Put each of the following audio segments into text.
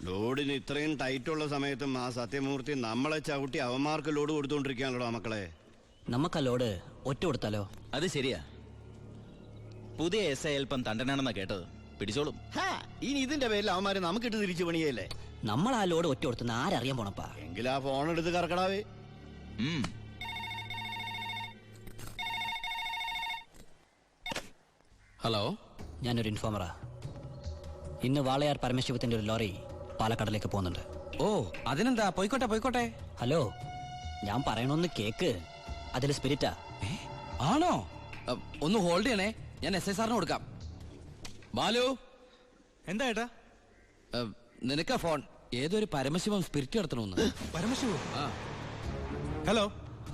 ലോഡിന് ഇത്രയും ടൈറ്റുള്ള സമയത്തും ആ സത്യമൂർത്തി നമ്മളെ ചവിട്ടി അവന്മാർക്ക് ലോഡ് കൊടുത്തുകൊണ്ടിരിക്കുകയാണല്ലോ മക്കളെ. നമുക്ക് ആ ലോഡ് ഒറ്റ കൊടുത്താലോ? അത് ശരിയാ. പുതിയ SI അല്പം തണ്ടനാണെന്നാ കേട്ടത്. പിടിച്ചോളും. ഇനി ഇതിന്റെ പേരിൽ അവന്മാര് നമുക്കിട്ട് തിരിച്ചു പണിയല്ലേ. നമ്മൾ ആ ലോഡ് ഒറ്റ കൊടുത്തുന്ന ആരറിയാൻ പോണപ്പാ. എങ്കിൽ ആ ഫോൺ എടുത്ത് കറക്കടാവേ. ഹലോ, ഞാനൊരു ഇൻഫോമറാ. ഇന്ന് വാളയാർ പരമശിവത്തിന്റെ ഒരു ലോറി പാലക്കാടിലേക്ക് പോകുന്നുണ്ട്. ഓ അതിനെന്താ, പോയിക്കോട്ടെ പോയിക്കോട്ടെ. ഹലോ, ഞാൻ പറയണൊന്ന് കേക്ക്. അതിൽ സ്പിരിറ്റാ. ആണോ? ഒന്ന് ഹോൾഡ് ചെയ്യണേ, ഞാൻ SI സാറിന് കൊടുക്കാം. ബാലു, എന്താ ഏട്ടാ? നിനക്കാ ഫോൺ. ഏതൊരു പരമശിവം സ്പിരിറ്റ് നടത്തണമെന്ന്. പരമശിവോ? ഹലോ.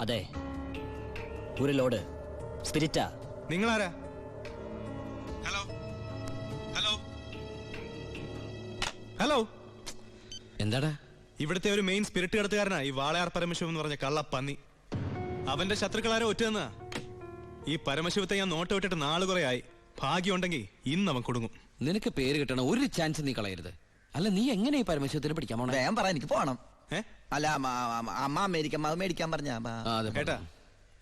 അതെ, ഒരു ലോഡ് സ്പിരിറ്റാ. നിങ്ങളാരാ? Hello hello hello. എന്താടാ? ഇവിടുത്തെ ഒരു മെയിൻ സ്പിരിറ്റ് കടത്തുകാരനാ ഈ വാളയാർ പരമശിവം എന്ന് പറഞ്ഞ കള്ളപ്പന്നി. അവന്റെ ശത്രുക്കളാരോ ഒറ്റന്നാ. ഈ പരമശിവത്തെ ഞാൻ നോട്ട് വിട്ടിട്ട് നാള് കുറെ ആയി. ഭാഗ്യമുണ്ടെങ്കിൽ ഇന്ന് അവൻ കൊടുങ്ങും. നിനക്ക് പേര് കിട്ടണ ഒരു ചാൻസ് നീ കളയരുത്. അല്ല, നീ എങ്ങനെ ഈ പരമശിവത്തിന് പിടിക്കാൻ പോണേ? ഞാൻ പറ, എനിക്ക് പോണം. അല്ല, അമ്മ മേടിക്കാൻ പറഞ്ഞ കേട്ടാ,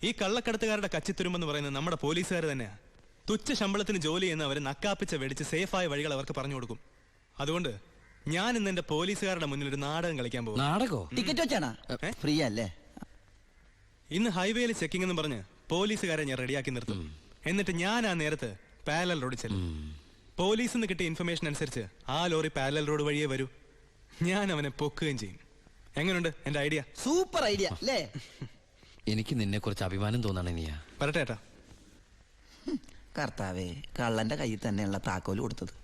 ഈ കള്ളക്കടത്തുകാരുടെ കച്ചിത്തുരുമ്പെന്ന് പറയുന്നത് നമ്മുടെ പോലീസുകാർ തന്നെയാ. തുച്ഛ ശമ്പളത്തിന് ജോലി ചെയ്യുന്നവര് നക്കാപ്പിച്ച വെടിച്ച് സേഫായ വഴികൾ അവർക്ക് പറഞ്ഞു കൊടുക്കും. അതുകൊണ്ട് ഞാൻ ഇന്ന് എന്റെ പോലീസുകാരുടെ മുന്നിൽ ഒരു നാടകം കളിക്കാൻ പോകും. നാടകോ? ടിക്കറ്റ് വെച്ചാണോ? ഫ്രീ അല്ലേ? ഇന്ന് ഹൈവേയിൽ ചെക്കിംഗ് എന്ന് പറഞ്ഞ് പോലീസുകാരെ ഞാൻ റെഡിയാക്കി നിർത്തും. എന്നിട്ട് ഞാൻ ആ നേരത്ത് പാരലൽ റോഡ് ചെല്ലും. പോലീസിൽ നിന്ന് കിട്ടിയ ഇൻഫർമേഷൻ അനുസരിച്ച് ആ ലോറി പാരലൽ റോഡ് വഴിയേ വരൂ. ഞാൻ അവനെ പൊക്കുകയും ചെയ്യും. എങ്ങനെയുണ്ട് എന്റെ ഐഡിയ? സൂപ്പർ ഐഡിയ അല്ലേ? എനിക്ക് നിന്നെ കുറിച്ച് അഭിമാനം തോന്നാണ്. നീയാ പറട്ടെ ഏട്ടാ. കർത്താവേ, കള്ളന്റെ കയ്യിൽ തന്നെയുള്ള താക്കോല് കൊടുത്തത്.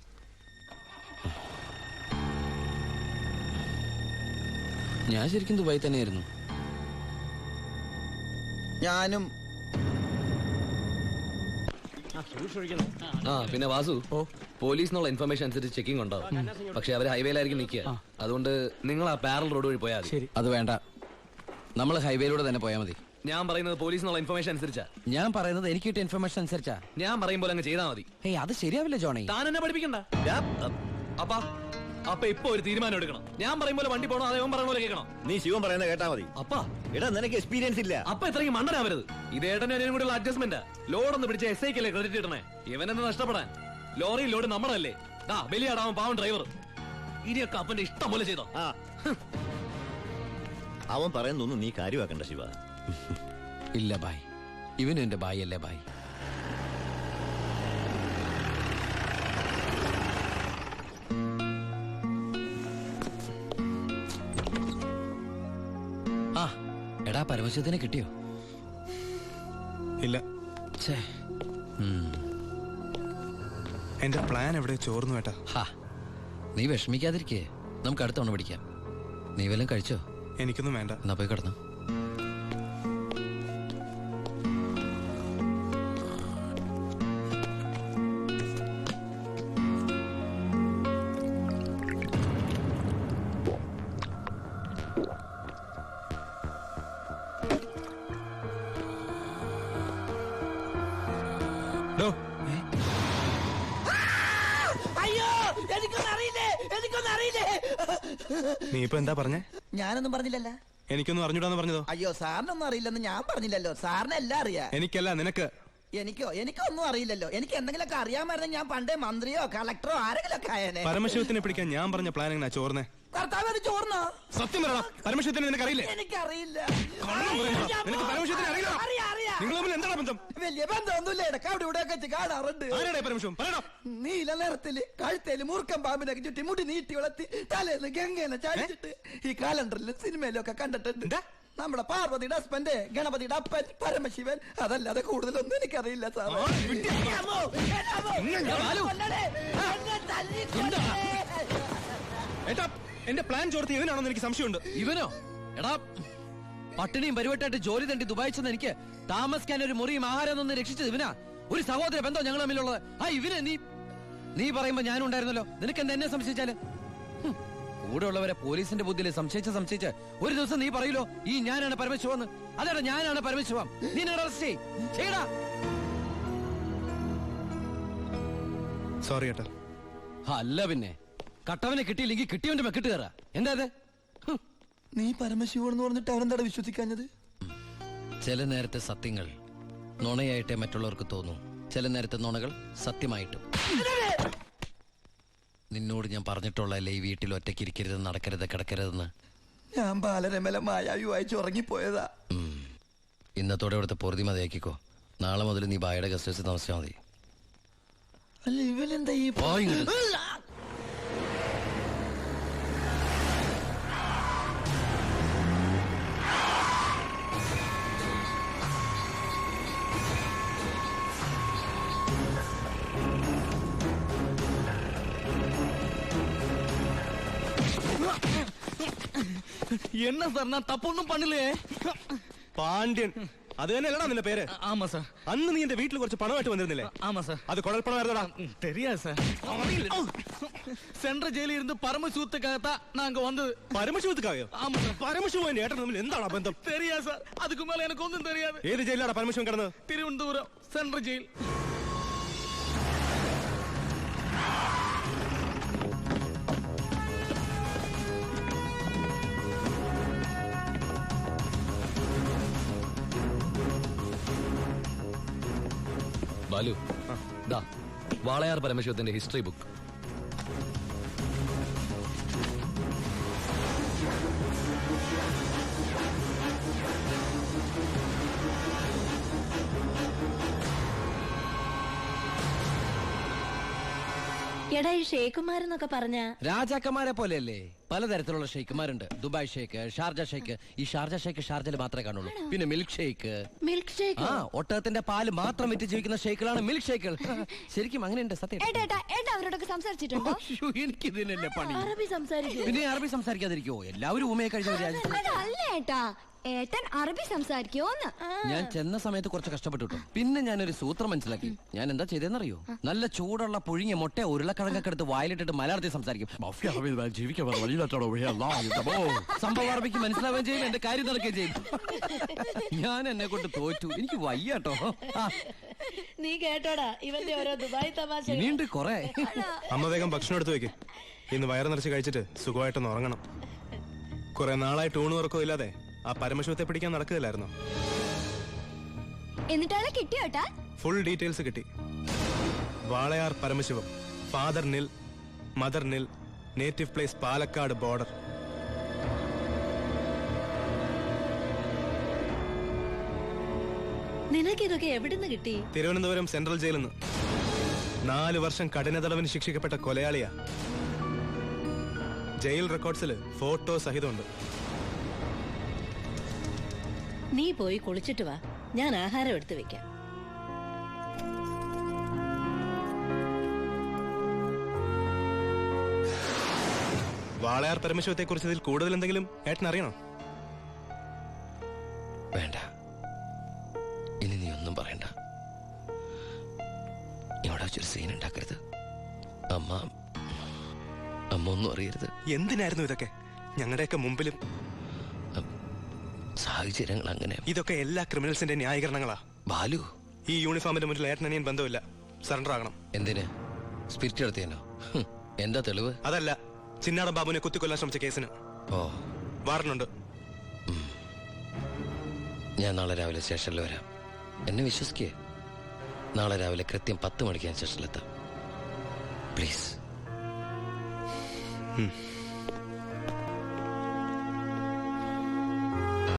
ഞാൻ ശരിക്കും ദുബായി തന്നെയായിരുന്നു. ഞാനും. പിന്നെ വാസു, പോലീസിനുള്ള ഇൻഫർമേഷൻ അനുസരിച്ച് ചെക്കിംഗ് ഉണ്ടാവും. പക്ഷെ അവര് ഹൈവേയിലായിരിക്കും നിൽക്കുക. അതുകൊണ്ട് നിങ്ങൾ ആ പാരൽ റോഡ് വഴി പോയാൽ മതി. അത് വേണ്ട, നമ്മൾ ഹൈവേയിലൂടെ തന്നെ പോയാൽ മതി. ഞാൻ പറയുന്നത് പോലീസിനുള്ള ഇൻഫർമേഷൻ അനുസരിച്ചാ. ഞാൻ പറയുന്നത് എനിക്ക് കിട്ടിയ ഇൻഫർമേഷൻ അനുസരിച്ചാ. ഞാൻ പറയുമ്പോൾ അങ്ങ് ചെയ്താൽ മതി. ഏയ്, അത് ശരിയാവില്ല ജോണി. താൻ എന്നെ പഠിപ്പിക്കണ്ട. അപ്പൊ ഇപ്പൊ ഒരു തീരുമാനം എടുക്കണം. ഞാൻ പറയുമ്പോൾ വണ്ടി പോകണോ അതേ പറയണ പോലെ കേൾക്കണം. നീ ശിവൻ പറയുന്നത് കേട്ടാ മതി. അപ്പാ, എടാ നിനക്ക് എക്സ്പീരിയൻസ് ഇല്ല. അപ്പൊ ഇത്രയും മണ്ടനാവരുത്. ഇത് ഏട്ടനും അനിയനും കൂടെയുള്ള അഡ്ജസ്റ്റ്മെന്റ്. ലോഡ് ഒന്ന് പിടിച്ച SI ക്കല്ലേ ക്രെഡിറ്റ് കിട്ടണേ. ഇവനെന്ന് നഷ്ടപ്പെടാൻ. ലോറി ലോഡ് നമ്മളല്ലേ. ബലിയാടാവും പാവം ഡ്രൈവർ. ഇനിയൊക്കെ അപ്പന്റെ ഇഷ്ടം പോലെ ചെയ്തോ. അവൻ പറയുന്നൊന്നും നീ കാര്യമാക്കണ്ട ശിവ. ഇല്ല ബായ്, ഇവനും എന്റെ ബായ് അല്ലേ ബായ്. ആ എടാ, പരമശിവത്തിനെ കിട്ടിയോ? ഇല്ല. എന്റെ പ്ലാൻ എവിടെ ചോർന്നു ഏട്ടാ. നീ വിഷമിക്കാതിരിക്കേ, നമുക്ക് അടുത്ത തവണ പിടിക്കാം. നീ വല്ലതും കഴിച്ചോ? എനിക്കൊന്നും വേണ്ട. എന്നാ പോയി കിടന്നു. നീ ഇപ്പൊ എന്താ പറഞ്ഞേ? ഞാനൊന്നും പറഞ്ഞില്ലല്ലോ. എനിക്കൊന്നും അറിഞ്ഞൂടാന്ന് പറഞ്ഞതോ? അയ്യോ, സാറിനൊന്നും അറിയില്ലെന്ന് ഞാൻ പറഞ്ഞില്ലല്ലോ. സാറിന് എല്ലാം അറിയാം. എനിക്കല്ല, നിനക്ക്. എനിക്കൊന്നും അറിയില്ലല്ലോ. എനിക്ക് എന്തെങ്കിലുമൊക്കെ അറിയാമായിരുന്നെങ്കിൽ ഞാൻ പണ്ടേ മന്ത്രിയോ കളക്ടറോ ആരെങ്കിലും ഒക്കെ ആയേനെ. പരമശിവത്തിനെ പിടിക്കാൻ ഞാൻ പറഞ്ഞ പ്ലാൻ എങ്ങനെയാ ചോർന്നേ? കർത്താവ്, അത് ചോർന്നോ? സത്യം പറയടാ, പരമശിവത്തിനെ നിനക്കറിയില്ലേ? എനിക്കറിയില്ല. നിനക്ക് പരമശിവത്തിനെ അറിയില്ല? നിങ്ങൾ തമ്മിൽ എന്താണ് ബന്ധം? വലിയ ബന്ധമൊന്നുമില്ല. ഇടയ്ക്ക് അവിടെ ഇവിടെ ഒക്കെ കാണാറുണ്ട്. ആരാടേ പരമശിവം? പറയടാ. നീല നിറത്തില് കഴുത്തേല് മൂർക്കം പാമ്പിനൊക്കെ ചുറ്റി മുടി നീട്ടി വളർത്തി തലേന്ന് ഗംഗേനെ ചാടിച്ചിട്ട് ഈ കാലണ്ടറിലും സിനിമയിലും ഒക്കെ കണ്ടിട്ടുണ്ട്. നമ്മുടെ പാർവതിയുടെ ഹസ്ബൻഡ്, ഗണപതിയുടെ അപ്പൻ പരമശിവൻ. അതല്ലാതെ കൂടുതലൊന്നും എനിക്കറിയില്ല സാർ. ഏട്ടാ, എന്റെ പ്ലാൻ ചോർത്തി ഇവനാണെന്ന് എനിക്ക് സംശയമുണ്ട്. ഇവനോ? എടാ, പട്ടിണിയും പരിവട്ടായിട്ട് ജോലി തണ്ടി ദുബായി ചെന്ന് എനിക്ക് താമസിക്കാൻ ഒരു മുറിയും ആഹാരം ഒന്ന് രക്ഷിച്ചത് ഇവനാ. ഒരു സഹോദര ബന്ധം ഞങ്ങൾ തമ്മിലുള്ളത്. ഇവനെ നീ പറയുമ്പോ ഞാനും ഉണ്ടായിരുന്നല്ലോ. നിനക്ക് എന്താ എന്നെ സംശയിച്ചാല്? കൂടെ ഉള്ളവരെ പോലീസിന്റെ ബുദ്ധിയിൽ സംശയിച്ച് ഒരു ദിവസം നീ പറയൂലോ, ഈ ഞാനാണ് പരമശിവം. അതെടാ, ഞാനാണ് പരമശിവം. നീ അറസ്റ്റ് ചെയ്യടാ. സോറി ഏട്ടാ. അല്ല പിന്നെ കട്ടവനെ കിട്ടിയില്ലെങ്കിൽ കിട്ടിയവന്റെ മെക്കിട്ട് കയറാ. എന്താ അത്? നീ പരമശിവൻ എന്ന് പറഞ്ഞിട്ട് അവരെന്താ വിശ്വസിക്കാഞ്ഞത്? ചില നേരത്തെ സത്യങ്ങൾ നുണയായിട്ടേ മറ്റുള്ളവർക്ക് തോന്നും, ചില നേരത്തെ നുണകൾ സത്യമായിട്ടും. നിന്നോട് ഞാൻ പറഞ്ഞിട്ടുള്ളതല്ലേ ഈ വീട്ടിൽ ഒറ്റയ്ക്ക് ഇരിക്കരുത്, നടക്കരുത്, കിടക്കരുതെന്ന്. ഞാൻ ബാലരമല മായാവി വായിച്ച് ഉറങ്ങിപ്പോയതാ. ഇന്നത്തോടെ ഇവിടുത്തെ പൊറുതി മതിയാക്കിക്കോ. നാളെ മുതൽ നീ ബായുടെ ഗസ്റ്റ് ഹൗസിൽ താമസിച്ചാൽ മതി. അല്ല ഇവനെന്താ ഈ என்ன சார் நான் தப்பொன்னும் பண்ணலையே. പാണ്ഡ്യൻ അത് തന്നെയല്ലടാ നിന്റെ പേര്? ஆமா சார். അന്ന് നീ എന്റെ വീട്ടിൽ കുറച്ച് പണമായിട്ട് വന്നിരുന്നില്ലേ? ஆமா சார். അത് കുഴൽപ്പണമായിരുന്നടാ. தெரியாது சார். சென்ற ஜெயில இருந்து பரமசூத்துக்காகத்தான் நாங்க வந்தது. പരമശിവത്തുക്കായോ? ஆமா சார். പരമശിവൻ എന്റെ ഏട്ടൻ തമ്മിൽ എന്താണ് ബന്ധം? தெரியாது சார். அதுக்கு மேல எனக்கு ஒன்றும் தெரியாது. ഏത് ജയിലാണ് പരമശിവൻ കിടന്നത്? Thiruvananthapuram central jail. ബാലു, ദാ വാളയാർ പരമശിവത്തിന്റെ ഹിസ്റ്ററി ബുക്ക്. എടാ ഈ ഷേഖുമാരെന്നൊക്കെ പറഞ്ഞ രാജാക്കന്മാരെ പോലെയല്ലേ? പലതരത്തിലുള്ള ഷെയ്ക്കുമാരുണ്ട്. Dubai sheikh, Sharjah sheikh. ഈ ഷാർജ ഷേക്ക് ഷാർജയിൽ മാത്രമേ കാണുള്ളൂ. പിന്നെ മിൽക്ക് ഷേക്ക്. Milk shake? ആ, ഒട്ടകത്തിന്റെ പാല് മാത്രം വിറ്റ് ജീവിക്കുന്ന ഷേക്കുകളാണ് മിൽക്ക് ഷേക്കുകൾ. ശരിക്കും അങ്ങനെയുണ്ട്. സത്യം. അവരോടൊക്കെ സംസാരിച്ചിട്ടുണ്ടോ? എനിക്ക് ഇതിനല്ലേ പണി. അറബി സംസാരിക്കും. പിന്നെ അറബി സംസാരിക്കാതിരിക്കോ? എല്ലാവരും ഊമയെ കഴിഞ്ഞ അല്ല ഏട്ടാ, ഏട്ടൻ അറബി സംസാരിക്കോന്ന്. ഞാൻ ചെന്ന സമയത്ത് കുറച്ച് കഷ്ടപ്പെട്ടു കേട്ടോ. പിന്നെ ഞാനൊരു സൂത്രം മനസ്സിലാക്കി. ഞാൻ എന്താ ചെയ്തെന്നറിയോ? നല്ല ചൂടുള്ള പുഴുങ്ങിയ മുട്ട ഉരുളക്കിഴങ്ങൊക്കെ എടുത്ത് വായിലിട്ടിട്ട് മലയാളത്തിൽ സംസാരിക്കും. സംഭവം അറബിക്ക് മനസ്സിലാവുകയും ചെയ്യും, എന്റെ കാര്യം നടക്കുകയും ചെയ്യും. ഞാൻ എന്നെ കൊണ്ട് തോറ്റു. എനിക്ക് വയ്യാട്ടോ. നീ കേട്ടോടാ ഇവന്റെ ഓരോ ദുബായ് തമാശ. ഇനിയുണ്ട് കൊറേ. അമ്മ വേഗം ഭക്ഷണം എടുത്തു വെക്ക്. ഇന്ന് വയറ് നിറച്ച് കഴിച്ചിട്ട് സുഖമായിട്ടൊന്ന് ഉറങ്ങണം. കുറെ നാളായിട്ട് ഊണ് ഉറക്കവും ഇല്ലാതെ ആ പരമശിവത്തെ പിടിക്കാൻ നടക്കുകയില്ലായിരുന്നു. എന്നിട്ടാളെ കിട്ടിയോട്ടാ? ഫുൾ ഡീറ്റെയിൽസ് കിട്ടി. വാളയാർ പരമശിവം, ഫാദർ നിൽ, മദർ നിൽ, നേറ്റീവ് പ്ലേസ് പാലക്കാട് ബോർഡർ. നിനക്കിതൊക്കെ എവിടുന്ന് കിട്ടി? തിരുവനന്തപുരം സെൻട്രൽ ജയിലിൽ നിന്ന് 4 വർഷം കഠിന തടവിന് ശിക്ഷിക്കപ്പെട്ട കൊലയാളിയാ. Jail റെക്കോർഡ്സിൽ photo സഹിതമുണ്ട്. നീ പോയി കുളിച്ചിട്ട് വാ, ഞാൻ ആഹാരം എടുത്തു വെക്കാം. വാളയാർ പരമശിവത്തെ കുറിച്ച് ഇതിൽ കൂടുതൽ എന്തെങ്കിലും ഏട്ടൻ അറിയണോ? വേണ്ട, ഇനി നീ ഒന്നും പറയണ്ട. ഇവിടെ വെച്ചൊരു സീൻ ഉണ്ടാക്കരുത്. അമ്മ ഒന്നും അറിയരുത്. എന്തിനായിരുന്നു ഇതൊക്കെ? ഞങ്ങളുടെയൊക്കെ മുമ്പിലും സാഹചര്യങ്ങൾ അങ്ങനെ. ഇതൊക്കെ എല്ലാ ക്രിമിനൽസിന്റെ ന്യായീകരണങ്ങളാ. ബാലു, ഈ യൂണിഫോമിന്റെ മുന്നിൽ ഏട്ടനിയൻ ബന്ധമില്ല. സറണ്ടർ ആകണം. എന്തിന്? സ്പിരിറ്റ് എടുത്തേനോ? എന്താ തെളിവ്? അതല്ല, ചിന്നാടൻ ബാബുവിനെ കുത്തിക്കൊല്ലാൻ ശ്രമിച്ച കേസിന്. ഓ, വാറണ്ടുണ്ട്. ഞാൻ നാളെ രാവിലെ സ്റ്റേഷനിൽ വരാം. എന്നെ വിശ്വസിക്കേ. നാളെ രാവിലെ കൃത്യം 10 മണിക്ക് ഞാൻ സ്റ്റേഷനിലെത്താം. പ്ലീസ്.